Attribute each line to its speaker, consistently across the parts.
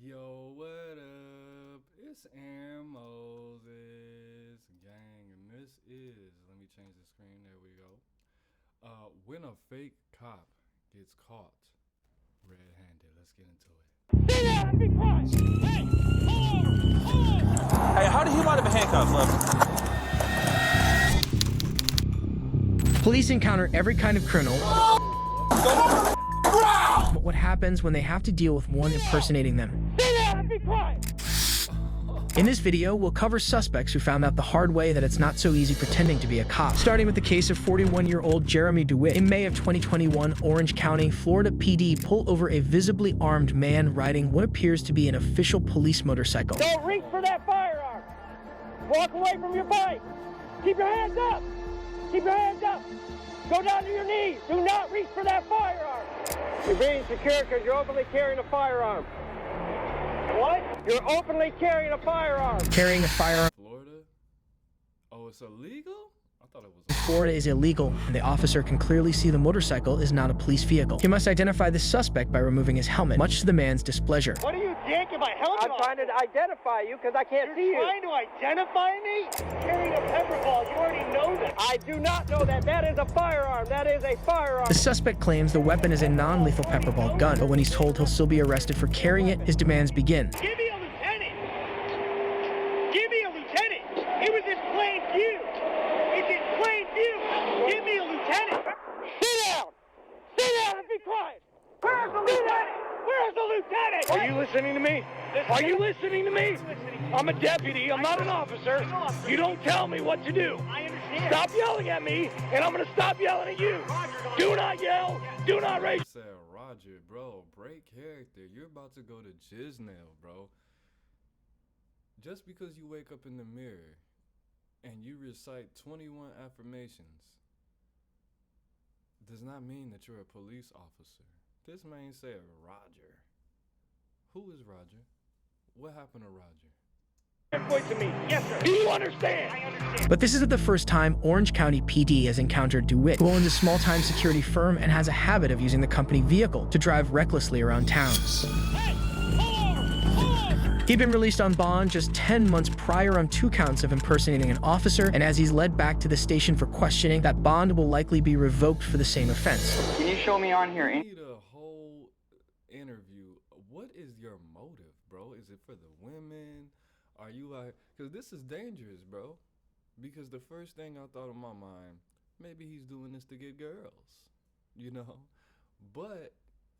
Speaker 1: Yo, what up? It's aaronimoses, gang, and this is, let me change the screen, there we go. When a fake cop gets caught red-handed, let's get into it.
Speaker 2: Sit down and be quiet! Hey, pull over!
Speaker 3: Hey, how did he wind up in handcuffs, Left?
Speaker 4: Police encounter every kind of criminal. But what happens when they have to deal with one impersonating them?
Speaker 2: Sit down and be quiet!
Speaker 4: In this video, we'll cover suspects who found out the hard way that it's not so easy pretending to be a cop. Starting with the case of 41-year-old Jeremy DeWitt. In May of 2021, Orange County, Florida PD pulled over a visibly armed man riding what appears to be an official police motorcycle.
Speaker 2: Don't reach for that firearm! Walk away from your bike! Keep your hands up! Keep your hands up! Go down to your knees! Do not reach for that firearm! You're being secure because you're openly carrying a firearm. What? You're openly carrying a firearm.
Speaker 4: Carrying a firearm
Speaker 1: Florida? Oh, it's illegal? I thought it was.
Speaker 4: in Florida is illegal, and the officer can clearly see the motorcycle is not a police vehicle. He must identify the suspect by removing his helmet, much to the man's displeasure.
Speaker 2: What are you, dick? Am I helmet I'm trying to identify you because I can't see you. You're trying to identify me? Carrying a pepper ball. You already know that. I do not know that. That is a firearm. That is a firearm.
Speaker 4: The suspect claims the weapon is a non-lethal pepper ball gun, but when he's told he'll still be arrested for carrying it, his demands begin.
Speaker 2: Give me a lieutenant. Give me a lieutenant. It was in plain view. It's in plain view. Give me a lieutenant. Sit down. Sit down and be quiet. Where's the lieutenant? Where's the lieutenant? Are you listening to me? Are you listening to me? I'm a deputy. I'm not an officer. You don't tell me what to do. I understand. Stop yelling at me, and I'm going to stop yelling at you. Do not yell. Do not raise.
Speaker 1: Said Roger, bro, break character. You're about to go to Gisnell, bro. Just because you wake up in the mirror and you recite 21 affirmations does not mean that you're a police officer. This man said Roger. Who is Roger? What happened to Roger?
Speaker 2: Point to me. Yes, sir. Do you understand? I understand.
Speaker 4: But this isn't the first time Orange County PD has encountered DeWitt, who owns a small-time security firm and has a habit of using the company vehicle to drive recklessly around towns.
Speaker 2: Hey, pull over! Pull over!
Speaker 4: He'd been released on bond just 10 months prior on 2 counts of impersonating an officer, and as he's led back to the station for questioning, that bond will likely be revoked for the same offense.
Speaker 5: Can you show me on here?
Speaker 1: I need a whole interview. What is your motive, bro? Is it for the women? Are you like, because this is dangerous, bro. Because the first thing I thought in my mind, maybe he's doing this to get girls, you know? But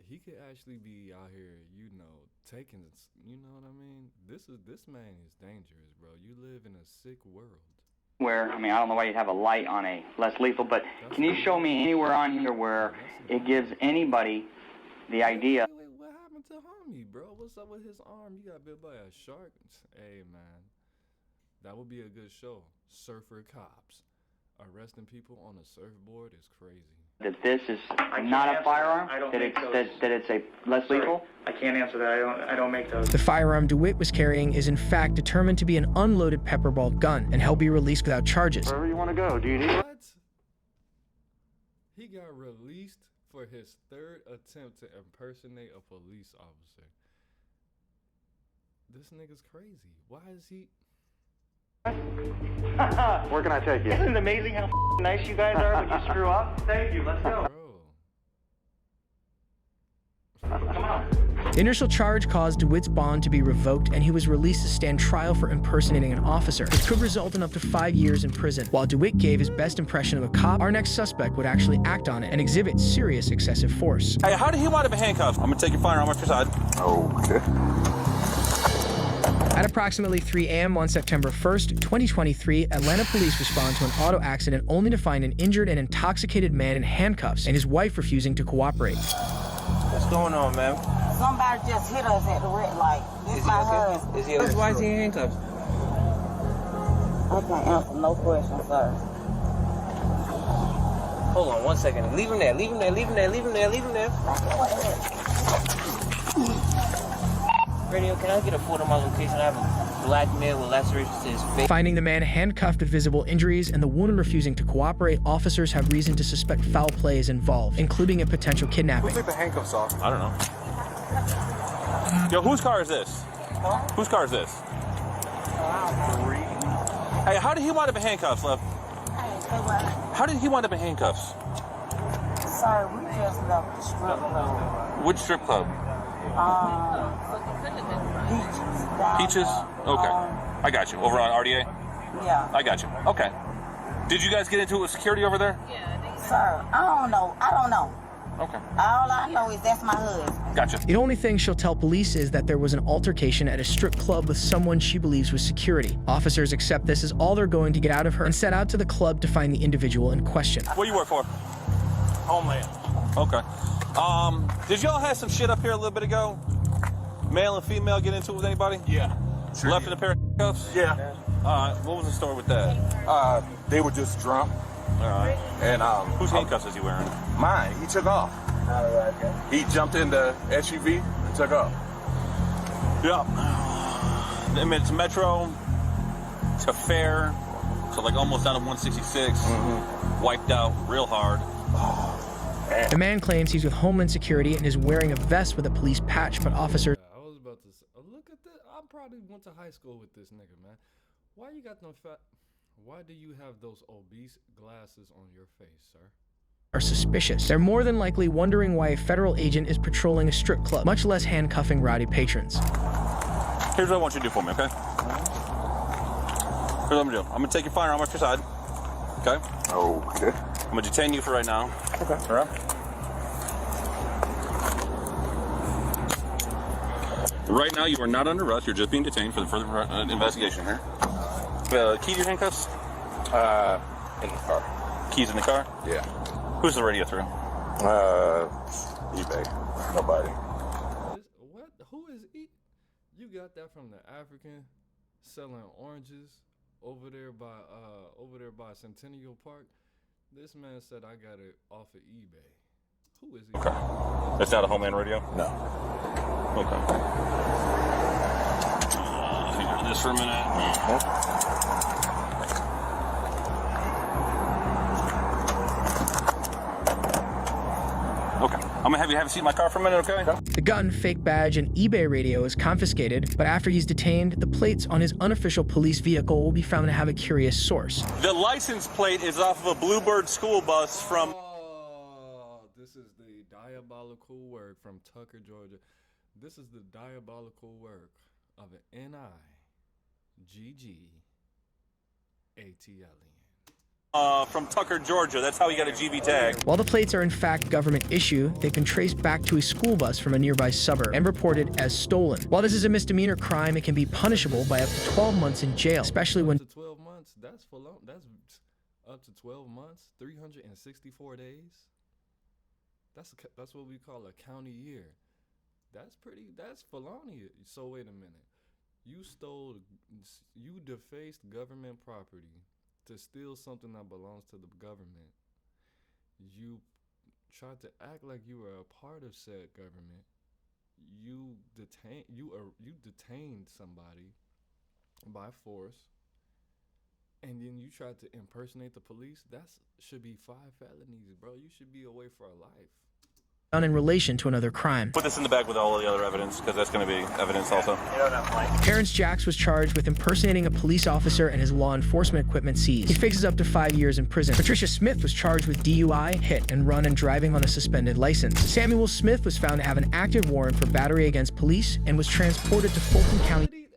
Speaker 1: he could actually be out here, you know, taking, you know what I mean? This man is dangerous, bro. You live in a sick world.
Speaker 5: Where, I mean, I don't know why you'd have a light on a less lethal, but can you show me anywhere on here where it gives anybody the idea?
Speaker 1: Wait, what happened to homie, bro? What's up with his arm? You got bit by a shark? Hey, man, that would be a good show. Surfer cops arresting people on a surfboard is crazy.
Speaker 5: That this is not a firearm? That it's a less lethal?
Speaker 6: I can't answer that. I don't make those.
Speaker 4: The firearm DeWitt was carrying is in fact determined to be an unloaded pepper ball gun, and he'll be released without charges.
Speaker 6: Wherever you want to go, do you need?
Speaker 1: What? He got released for his 3rd attempt to impersonate a police officer. This nigga's crazy. Why is he?
Speaker 6: Where can I take you?
Speaker 5: Isn't it amazing how nice you guys are when you screw up? Thank you. Let's go.
Speaker 1: Bro.
Speaker 5: Come on.
Speaker 4: The initial charge caused DeWitt's bond to be revoked, and he was released to stand trial for impersonating an officer, which could result in up to 5 years in prison. While DeWitt gave his best impression of a cop, our next suspect would actually act on it and exhibit serious excessive force.
Speaker 3: Hey, how did he wind up in handcuffs? I'm gonna take your firearm off your side.
Speaker 6: Okay.
Speaker 4: At approximately 3 a.m. on September 1st, 2023, Atlanta police respond to an auto accident only to find an injured and intoxicated man in handcuffs and his wife refusing to cooperate.
Speaker 3: What's going on, man?
Speaker 7: Somebody just hit us at the red light. This is my husband.
Speaker 3: Is he okay? Why is he in handcuffs?
Speaker 7: I can't answer no questions, sir.
Speaker 3: Hold on 1 second. Leave him there. Leave him there. Leave him there. Leave him there. Leave him there. Radio, can I get a photo of my location? I have a black male with lacerations to his face.
Speaker 4: Finding the man handcuffed with visible injuries and the woman refusing to cooperate, officers have reason to suspect foul play is involved, including a potential kidnapping.
Speaker 6: Who took the handcuffs off?
Speaker 3: I don't know.
Speaker 8: Yo, whose car is this?
Speaker 7: Huh?
Speaker 8: Whose car is this? Hey, how did he wind up in handcuffs, love? How did he wind up in handcuffs?
Speaker 7: Sorry, we just left the strip club.
Speaker 8: Which strip club?
Speaker 7: Peaches.
Speaker 8: Peaches? Okay. I got you. Over on RDA?
Speaker 7: Yeah.
Speaker 8: I got you. Okay. Did you guys get into it with security over there?
Speaker 7: Sir, I don't know.
Speaker 8: Okay.
Speaker 7: All I know is that's my husband.
Speaker 8: Gotcha.
Speaker 4: The only thing she'll tell police is that there was an altercation at a strip club with someone she believes was security. Officers accept this as all they're going to get out of her and set out to the club to find the individual in question.
Speaker 8: What do you work for?
Speaker 9: Homeland.
Speaker 8: Okay. Did y'all have some shit up here a little bit ago? Male and female get into it with anybody?
Speaker 9: Yeah. Sure
Speaker 8: Left
Speaker 9: did.
Speaker 8: in a pair of cuffs?
Speaker 9: Yeah.
Speaker 8: What was the story with that?
Speaker 9: They were just drunk.
Speaker 8: All right.
Speaker 9: And
Speaker 8: whose handcuffs is he wearing?
Speaker 9: mine, he took off. He jumped in the SUV and took off.
Speaker 8: Yeah. I mean, it's Metro to Fair, so like almost down to 166. Wiped out real hard.
Speaker 4: The man claims he's with Homeland Security and is wearing a vest with a police patch, but officers...
Speaker 1: I was about to say, look at this. I probably went to high school with this nigga, man. Why you got them fat... Why do you have those obese glasses on your face, sir?
Speaker 4: Are suspicious. They're more than likely wondering why a federal agent is patrolling a strip club, much less handcuffing rowdy patrons.
Speaker 8: Here's what I want you to do for me, okay? Here's what I'm gonna do. I'm gonna take your firearm off your side. Okay?
Speaker 9: Okay.
Speaker 8: I'm gonna detain you for right now.
Speaker 9: Okay.
Speaker 8: All right? Right now, you are not under arrest. You're just being detained for the further investigation here. Key to your handcuffs?
Speaker 9: In the car.
Speaker 8: Keys in the car?
Speaker 9: Yeah.
Speaker 8: Who's the radio through?
Speaker 9: eBay. Nobody.
Speaker 1: What? Who is You got that from the African selling oranges over there by Centennial Park? This man said I got it off of eBay. Who is he?
Speaker 8: Okay. That's not a Homeland radio?
Speaker 9: No.
Speaker 8: Okay. Figure this for a minute. Okay. I'm gonna have you have a seat in my car for a minute, okay?
Speaker 4: The gun, fake badge, and eBay radio is confiscated, but after he's detained, the plates on his unofficial police vehicle will be found to have a curious source.
Speaker 8: The license plate is off of a Bluebird school bus from...
Speaker 1: Oh, this is the diabolical work from Tucker, Georgia. This is the diabolical work of an N-I-G-G-A-T-L-E-N.
Speaker 8: From Tucker, Georgia. That's how he got a GB tag.
Speaker 4: While the plates are in fact government issue, they've been traced back to a school bus from a nearby suburb and reported as stolen. While this is a misdemeanor crime, it can be punishable by up to 12 months in jail, especially when...
Speaker 1: Up to 12 months? That's for long. That's up to 12 months, 364 days. That's what we call a county year. That's felony. So wait a minute. You defaced government property to steal something that belongs to the government. You tried to act like you were a part of said government. You detained somebody by force, and then you tried to impersonate the police. That should be 5 felonies, bro. You should be away for life.
Speaker 4: Done in relation to another crime.
Speaker 8: Put this in the bag with all of the other evidence, because that's going to be evidence also.
Speaker 4: Terrence Jacks was charged with impersonating a police officer and his law enforcement equipment seized. He faces up to 5 years in prison. Patricia Smith was charged with DUI, hit and run, and driving on a suspended license. Samuel Smith was found to have an active warrant for battery against police and was transported to Fulton County.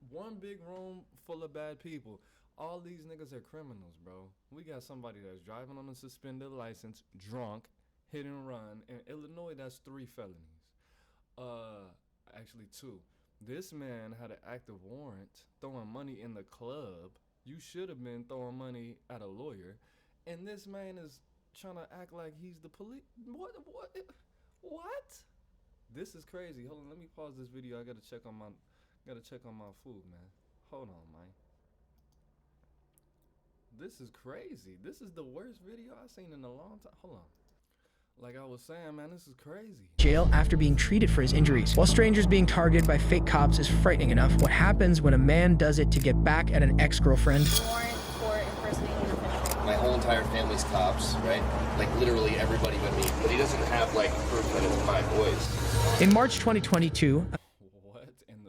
Speaker 1: One big room full of bad people. All these niggas are criminals, bro. We got somebody that's driving on a suspended license, drunk, hit and run. In Illinois, that's 3 felonies. Actually 2. This man had an active warrant throwing money in the club. You should have been throwing money at a lawyer. And this man is trying to act like he's the police. What? This is crazy. Hold on, let me pause this video. I gotta check on my food, man. Hold on, man. This is crazy. This is the worst video I've seen in a long time. Hold on. Like I was saying, man, this is crazy.
Speaker 4: Jail after being treated for his injuries. While strangers being targeted by fake cops is frightening enough, what happens when a man does it to get back at an ex-girlfriend?
Speaker 10: Warrant for impersonating an official.
Speaker 11: My whole entire family's cops, right? Like literally everybody but me. But he doesn't have like proof that it's my voice.
Speaker 4: In March 2022...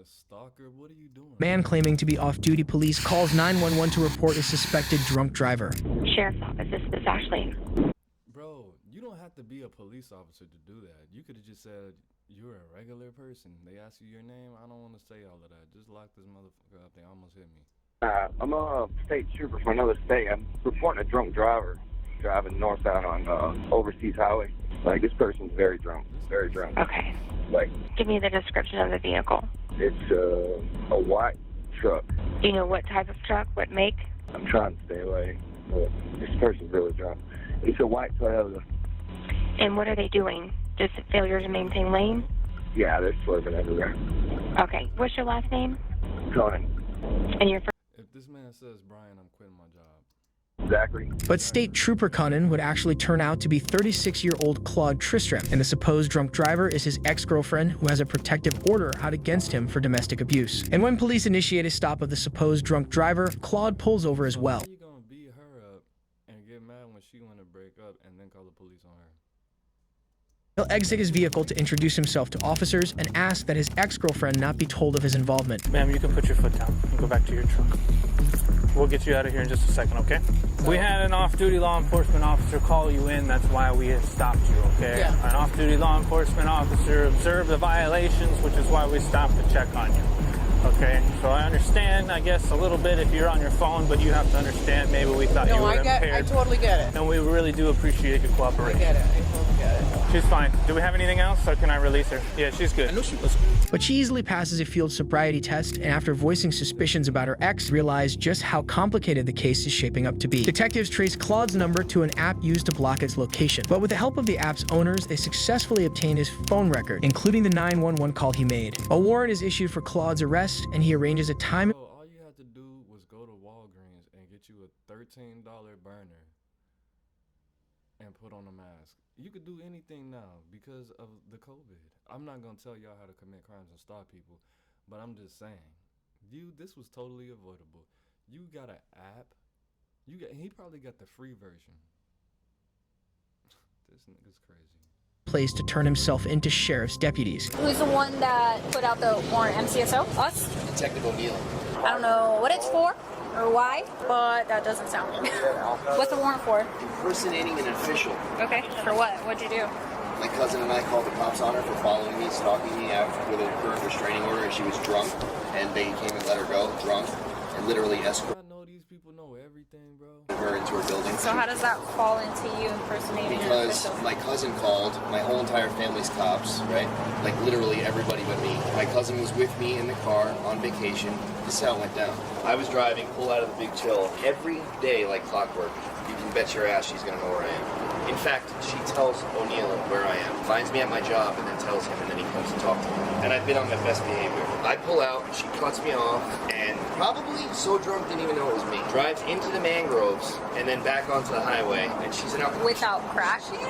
Speaker 1: stalker? What are you doing?
Speaker 4: Man claiming to be off-duty police calls 911 to report a suspected drunk driver.
Speaker 12: Sheriff's office, this is Ashley.
Speaker 1: Bro, you don't have to be a police officer to do that. You could have just said you're a regular person. They ask you your name. I don't want to say all of that. Just lock this motherfucker up. They almost hit me.
Speaker 6: I'm a state trooper from another state. I'm reporting a drunk driver driving northbound on Overseas Highway. Like, this person's very drunk. Very drunk.
Speaker 12: Okay.
Speaker 6: Like,
Speaker 12: Give me the description of the vehicle.
Speaker 6: it's a white truck.
Speaker 12: Do you know what type of truck, what make?
Speaker 6: I'm trying to stay away, but this person's really drunk. It's a white Toyota.
Speaker 12: And what are they doing? Just failure to maintain lane?
Speaker 6: Yeah, they're swerving everywhere.
Speaker 12: Okay. What's your last name?
Speaker 6: Conan.
Speaker 12: And your first?
Speaker 1: If this man says, Brian, I'm quitting my job.
Speaker 6: Zachary.
Speaker 4: But State Trooper Cunnin would actually turn out to be 36-year-old Claude Tristram, and the supposed drunk driver is his ex-girlfriend who has a protective order out against him for domestic abuse. And when police initiate a stop of the supposed drunk driver, Claude pulls over as well.
Speaker 1: How you gonna beat her up and get mad when she wanna break up and then call the police on her?
Speaker 4: He'll exit his vehicle to introduce himself to officers and ask that his ex-girlfriend not be told of his involvement.
Speaker 13: Ma'am, you can put your foot down and go back to your truck. We'll get you out of here in just a second, okay? We had an off-duty law enforcement officer call you in. That's why we had stopped you, okay?
Speaker 14: Yeah.
Speaker 13: An off-duty law enforcement officer observed the violations, which is why we stopped to check on you. Okay, so I understand, I guess, a little bit if you're on your phone, but you have to understand maybe we thought you were impaired.
Speaker 14: I totally get it.
Speaker 13: And we really do appreciate your cooperation.
Speaker 14: I get it. I totally get it.
Speaker 13: She's fine. Do we have anything else, or can I release her? Yeah, she's good. I know she was.
Speaker 4: But she easily passes a field sobriety test, and after voicing suspicions about her ex, realized just how complicated the case is shaping up to be. Detectives trace Claude's number to an app used to block its location. But with the help of the app's owners, they successfully obtained his phone record, including the 911 call he made. A warrant is issued for Claude's arrest, and he arranges a time.
Speaker 1: Bro, all you had to do was go to Walgreens and get you a $13 burner and put on a mask. You could do anything now because of the COVID. I'm not gonna tell y'all how to commit crimes and stop people, but I'm just saying, this was totally avoidable. You got an app. He probably got the free version. This nigga's crazy.
Speaker 4: Place to turn himself into sheriff's deputies.
Speaker 10: Who's the one that put out the warrant? MCSO? Us?
Speaker 11: Detective O'Neill.
Speaker 10: I don't know what it's for or why, but that doesn't sound good. What's the warrant for?
Speaker 11: Impersonating an official.
Speaker 10: Okay, for what? What'd you do?
Speaker 11: My cousin and I called the cops on her for following me, stalking me out with a current restraining order, and she was drunk, and they came and let her go, drunk, and literally escorted
Speaker 1: I know these people know everything, bro.
Speaker 11: her into her building.
Speaker 10: So how does that fall into you impersonating an
Speaker 11: Because
Speaker 10: official?
Speaker 11: my cousin called, my whole entire family's cops, right? Like literally everybody but me. My cousin was with me in the car on vacation. This is how it went down. I was driving, pull out of the Big Chill every day like clockwork. You can bet your ass she's gonna know where I am. In fact, she tells O'Neill where I am, finds me at my job, and then tells him, and then he comes to talk to me. And I've been on my best behavior. I pull out, she cuts me off, and probably so drunk didn't even know it was me. Drives into the mangroves, and then back onto the highway, and she's an alcoholic.
Speaker 10: Without crashing?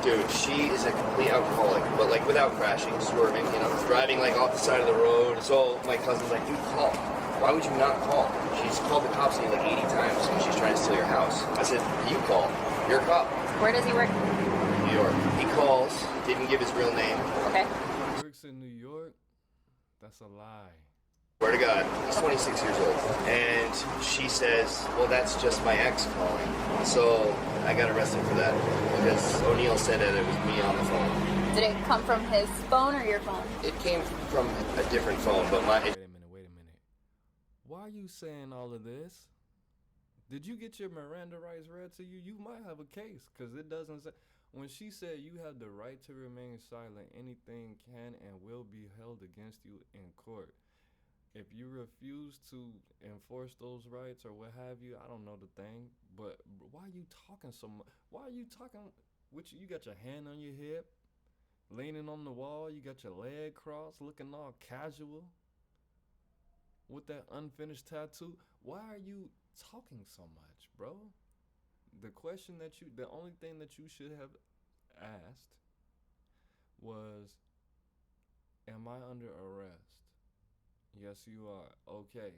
Speaker 11: Dude, she is a complete alcoholic, but like without crashing, swerving, you know, driving like off the side of the road. So my cousin's like, dude, call. Why would you not call? She's called the cops like 80 times and she's trying to steal your house. I said, you call. You're a cop.
Speaker 10: Where does he work?
Speaker 11: New York. He calls, didn't give his real name.
Speaker 10: Okay.
Speaker 1: Works in New York? That's a lie.
Speaker 11: Swear to God, he's 26 years old. And she says, well, that's just my ex calling. So I got arrested for that because O'Neill said that it was me on the phone.
Speaker 10: Did it come from his phone or your phone?
Speaker 11: It came from a different phone, but my...
Speaker 1: Wait a minute. Why are you saying all of this? Did you get your Miranda rights read to you? You might have a case, because it doesn't say... When she said you have the right to remain silent, anything can and will be held against you in court. If you refuse to enforce those rights or what have you, I don't know the thing, but why are you talking so much? Why are you talking... You got your hand on your hip, leaning on the wall, you got your leg crossed, looking all casual. With that unfinished tattoo, why are you talking so much, bro? The only thing that you should have asked was, am I under arrest? Yes, you are. Okay.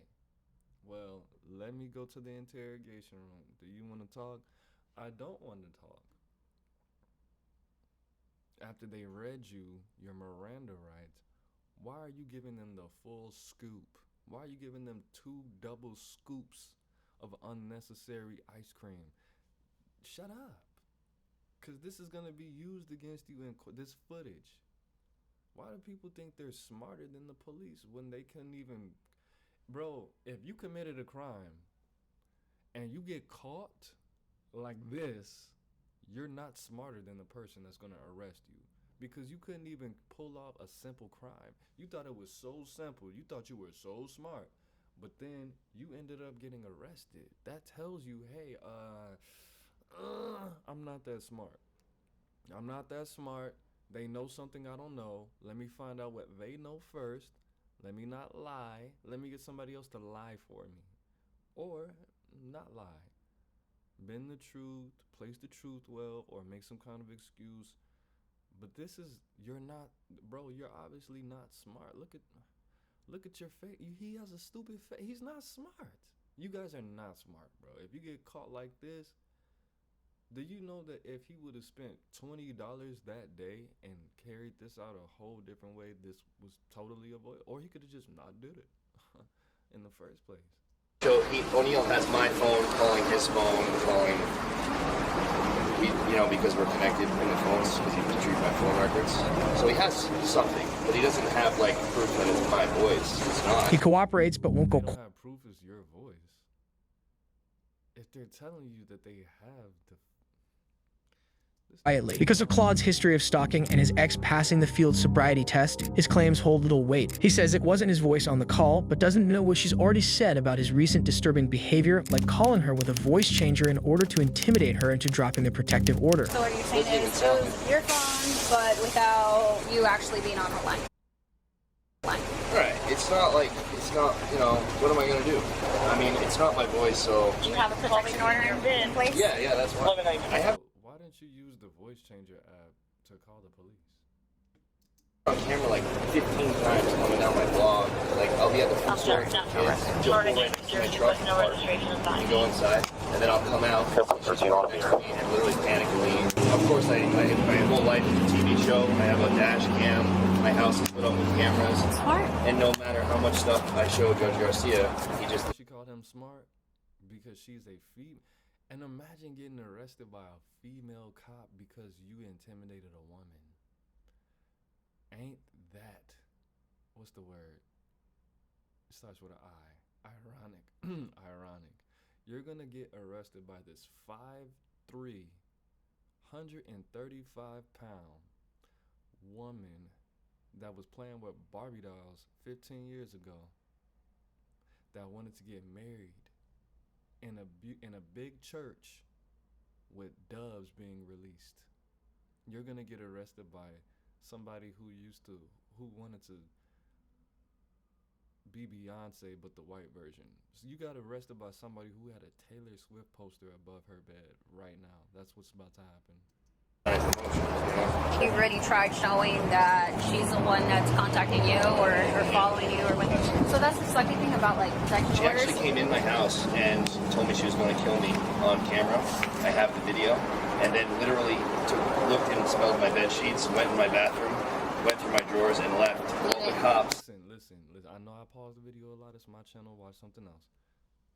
Speaker 1: Well, let me go to the interrogation room. Do you want to talk? I don't want to talk. After they read you your Miranda rights, Why are you giving them the full scoop? Why are you giving them 2 double scoops of unnecessary ice cream? Shut up. Because this is going to be used against you in this footage. Why do people think they're smarter than the police when they couldn't even... Bro, if you committed a crime and you get caught like this, you're not smarter than the person that's going to arrest you. Because you couldn't even pull off a simple crime. You thought it was so simple. You thought you were so smart. But then you ended up getting arrested. That tells you, hey, I'm not that smart. I'm not that smart. They know something I don't know. Let me find out what they know first. Let me not lie. Let me get somebody else to lie for me. Or not lie. Bend the truth, place the truth well, or make some kind of excuse. But this is, you're not, bro, you're obviously not smart. Look at your face. He has a stupid face. He's not smart. You guys are not smart, bro. If you get caught like this, do you know that if he would have spent $20 that day and carried this out a whole different way, this was totally avoided? Or he could have just not did it in the first place.
Speaker 11: So O'Neill has my phone calling his phone, calling, because we're connected in the phones, because he retrieved my phone records. So he has something, but he doesn't have, proof that it's my voice. It's not.
Speaker 4: He cooperates, but won't go...
Speaker 1: You don't have proof it's your voice. If they're telling you that they have the...
Speaker 4: quietly. Because of Claude's history of stalking and his ex passing the field sobriety test, his claims hold little weight. He says it wasn't his voice on the call, but doesn't know what she's already said about his recent disturbing behavior, like calling her with a voice changer in order to intimidate her into dropping the protective order.
Speaker 10: So what you're saying is it was your phone, but without you actually being on the line.
Speaker 11: Right. It's not, what am I going to do? I mean, it's not my voice, so...
Speaker 10: Do you have a protection order in place?
Speaker 11: Yeah, that's why. I have...
Speaker 1: Why didn't you use the voice changer app to call the police?
Speaker 11: On camera 15 times coming down my blog. I'll be at the food store with kids, just pull right next to my truck, park, and go inside, and then I'll come out, she's right next to me, and literally panic and leave. Of course, my whole life is a TV show. I have a dash cam. My house is lit up with cameras.
Speaker 10: Smart.
Speaker 11: And no matter how much stuff I show Judge Garcia, he just...
Speaker 1: She called him smart because she's a female. And imagine getting arrested by a female cop because you intimidated a woman. Ain't that, what's the word? It starts with an I. Ironic. Ironic. You're going to get arrested by this 5'3", 135-pound woman that was playing with Barbie dolls 15 years ago that wanted to get married in a big church with doves being released. You're gonna get arrested by somebody who wanted to be Beyonce but the white version. So you got arrested by somebody who had a Taylor Swift poster above her bed right now. That's what's about to happen.
Speaker 10: You've already tried showing that she's the one that's contacting you or following you or when. So that's the sucky thing about protection
Speaker 11: She
Speaker 10: orders.
Speaker 11: actually came in my house and told me she was going to kill me on camera. I have the video, and then literally looked and smelled my bed sheets, went in my bathroom, went through my drawers, and left. All the cops.
Speaker 1: Listen. I know I paused the video a lot. It's my channel. Watch something else.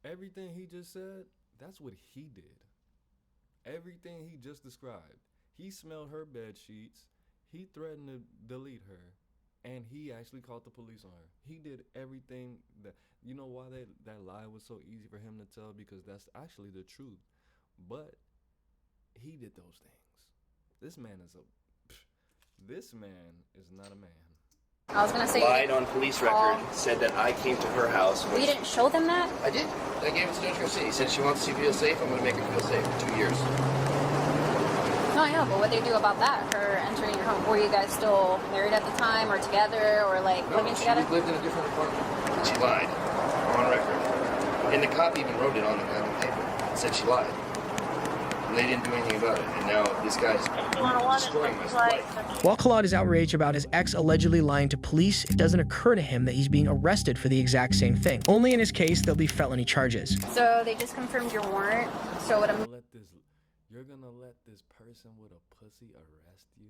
Speaker 1: Everything he just said, that's what he did. Everything he just described. He smelled her bed sheets. He threatened to delete her, and he actually called the police on her. He did everything that. You know why that lie was so easy for him to tell? Because that's actually the truth. But he did those things. This man is not a man.
Speaker 10: I was gonna say
Speaker 11: lied on police record, said that I came to her house.
Speaker 10: You didn't show them that?
Speaker 11: I did. I gave it to Judge Garcia. He said she wants to feel safe. I'm going to make her feel safe for 2 years.
Speaker 10: No, I know, but what they do about that? Her entering your home? Were you guys still married at the time, or together, or living together?
Speaker 11: She lived in a different apartment. She lied on record, and the cop even wrote it on the paper. Said she lied. And they didn't do anything about it, and now this guy's destroying my life.
Speaker 4: While Claude is outraged about his ex allegedly lying to police, it doesn't occur to him that he's being arrested for the exact same thing. Only in his case, there'll be felony charges.
Speaker 10: So they just confirmed your warrant. So what I'm...
Speaker 1: You're gonna let this person with a pussy arrest you?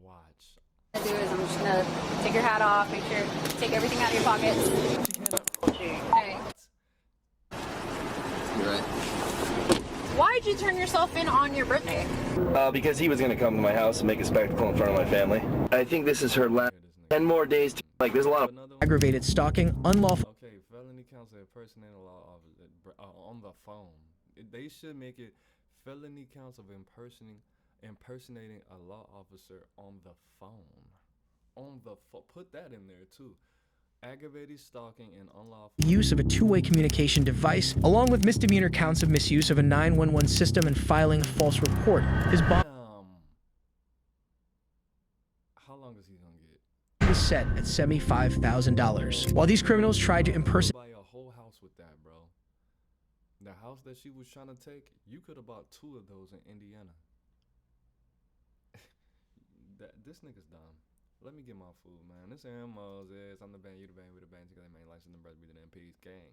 Speaker 1: Watch.
Speaker 10: What I'm gonna do is I'm just gonna take your hat off, make sure take everything out of your pockets. Okay.
Speaker 11: You're right.
Speaker 10: Why'd you turn yourself in on your birthday?
Speaker 11: Because he was going to come to my house and make a spectacle in front of my family. I think this is her last 10 more days. Like, there's a lot of
Speaker 4: aggravated stalking, unlawful.
Speaker 1: Okay, felony counts as impersonating a law officer on the phone. They should make it felony counts of impersonating a law officer on the phone. Put that in there too. Aggravated stalking and unlawful
Speaker 4: Use of a two-way communication device, along with misdemeanor counts of misuse of a 911 system and filing a false report. His bond
Speaker 1: How long is he gonna get?
Speaker 4: is set at $75,000. While these criminals tried to impersonate
Speaker 1: Buy a whole house with that, bro. The house that she was trying to take, you could have bought 2 of those in Indiana. This nigga's dumb. Let me get my food, man. This Aaron Moses. I'm the band, you the band, we the band together, man. License and brothers, we the peace gang.